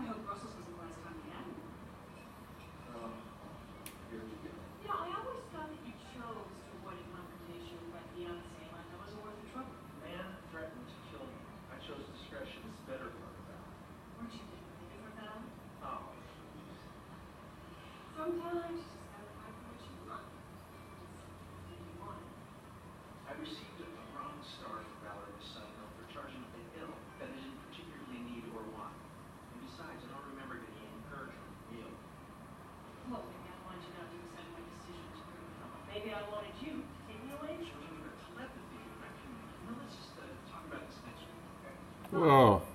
I hope Brussels was the last time you had one. Here we go. You know, I always thought that you chose to avoid a confrontation with my fiancé, like I wasn't worth the trouble. Man threatened to kill me. I chose discretion. It's better for the battle. Weren't you thinking of a different battle? Oh, Sometimes you just gotta fight for what you want. What you want. I received a Bronze Star for valor this Hill for charging the hill that I didn't particularly need or want. And besides, I don't remember getting any encouragement from Neil. Well, maybe I wanted you not to accept my decision to bring me home. Maybe I wanted you to take me away. Children are telepathy. Let's just talk about this next week, okay? Whoa.